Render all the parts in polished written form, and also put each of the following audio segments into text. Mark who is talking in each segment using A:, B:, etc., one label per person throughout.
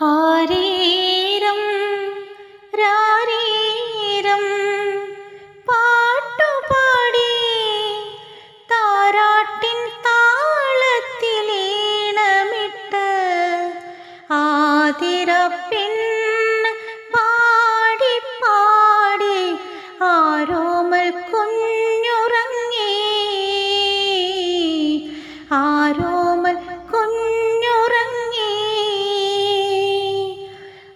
A: ആരീരം രാരീരം പാട്ടുപാടി താരാട്ടിൻ താളത്തിലീണമിട്ട് ആതിരപ്പെണ്ണ് പാടി പാടി ആരോമൽ കുഞ്ഞുറങ്ങി ആരോമൽ കുഞ്ഞുറങ്ങി.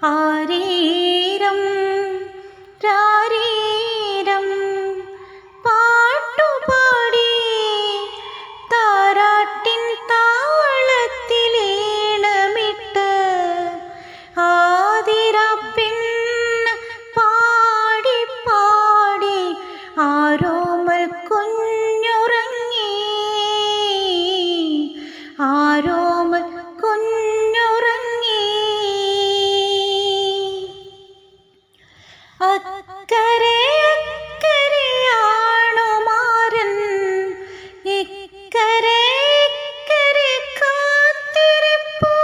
A: ആരീരം രാരീരം പാട്ടുപാടി താരാട്ടിൻ താളത്തിലീണമിട്ട് ആതിരപ്പെണ്ണ് പാടി പാടി ആരോമൽ കുഞ്ഞുറങ്ങി ആരോമൽ കുഞ്ഞുറങ്ങി. അക്കരെ അക്കരെയാണു മാരൻ ഇക്കരെ ഇക്കരെ കാത്തിരിപ്പൂ.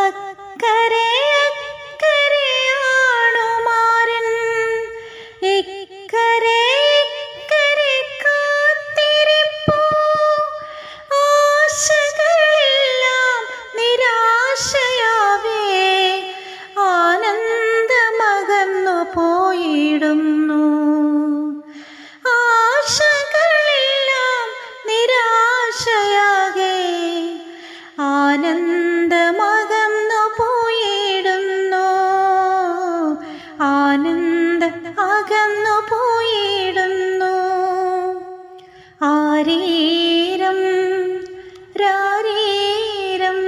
A: അക്കരെ അക്കരെയാണു മാരൻ ഇക്കരെ ഇക്കരെ കാത്തിരിപ്പൂ. ആശകളെല്ലാം നിരാശയാവേ ആനന്ദമകന്നു പോയിടുന്നു. ആശകളെല്ലാം നിരാശയാകെ ആനന്ദമകന്നു പോയിടുന്നു. ആനന്ദം അകന്നു പോയിടുന്നു. ആരീരം രാരീരം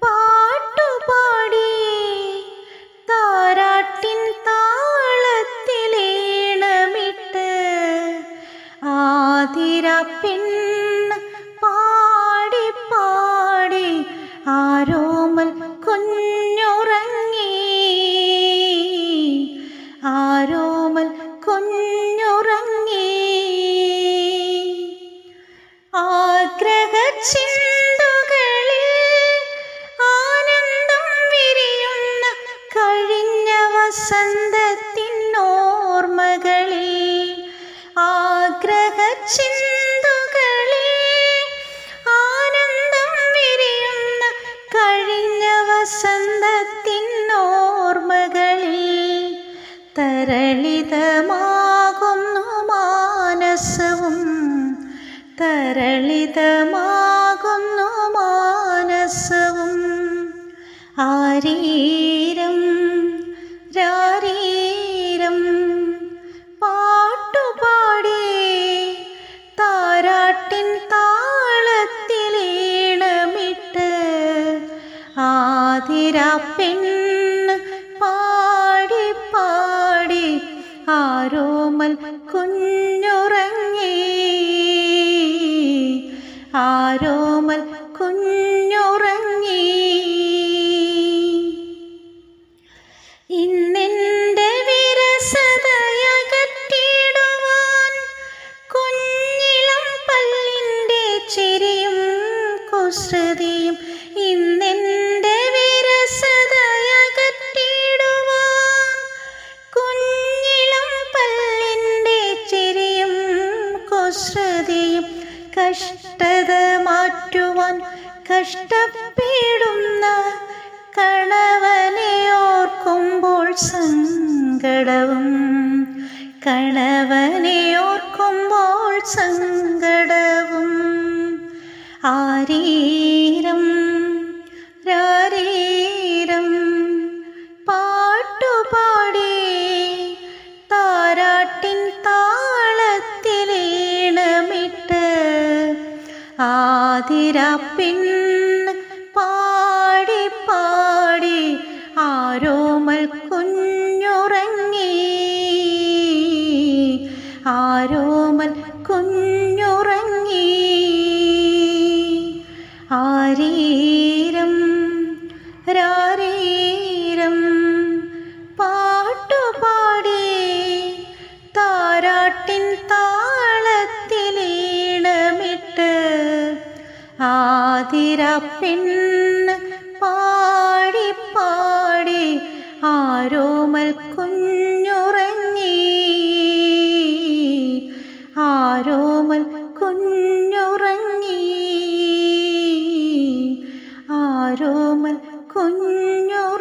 A: പാട്ടുപാടി താരാട്ടിൻ താളത്തിലീണമിട്ട് ആതിരപ്പെണ്ണ് പാടി പാടി ആരോമൽ കുഞ്ഞുറങ്ങി ആരോമൽ കുഞ്ഞുറങ്ങി. ആഗ്രഹചിന്തകളിൽ ആനന്ദം വിരിയുന്ന കഴിഞ്ഞ വസന്തത്തിനോർമ്മകളിൽ ആഗ്രഹചിന്തകളിൽ ആനന്ദം വിരിയുന്ന കഴിഞ്ഞ വസന്തത്തിനോർമ്മകളിൽ തരളിതമാകുന്നു മാനസവും തരളിതമാകുന്നു മാനസവും. ആരീരം രാരീരം പാട്ടുപാടി താരാട്ടിൻ താളത്തിലീണമിട്ട് ആതിരപ്പെണ്ണ് പാടി പാടി ആരോമൽ കുഞ്ഞുറങ്ങി ആരോമൽ കുഞ്ഞുറങ്ങി. ഇന്നെൻ്റെ വിരസതയകറ്റിടുവാൻ കുഞ്ഞിളം പല്ലിൻ്റെ ചിരിയും കുസൃതിയും ഇന്നെൻ്റെ വിരസതയകറ്റിടുവാൻ കുഞ്ഞിളം പല്ലിൻ്റെ ചിരിയും കുസൃതിയും കഷ്ടത മാറ്റുവാൻ കഷ്ടപ്പെടുന്ന കണവനെ ഓർക്കുമ്പോൾ സങ്കടവും കണവനെ ഓർക്കുമ്പോൾ സങ്കടവും. ആരീരം രാരീരം പാട്ടുപാടി താരാട്ടിൻ താളത്തിലീണമിട്ട് ആതിരപ്പെണ്ണ് പാടി പാടി ആരോമൽ കുഞ്ഞുറങ്ങി ആരോമൽ കുഞ്ഞുറങ്ങി. ആരീരം രാരീരം പാട്ടുപാടി താരാട്ടിൻ താളത്തിലീണമിട്ട് ആതിരപ്പെണ്ണ് പാടി ആരോമൽ കുഞ്ഞുറങ്ങി ആരോമൽ കുഞ്ഞുറങ്ങി ആരോമൽ കുഞ്ഞുറങ്ങി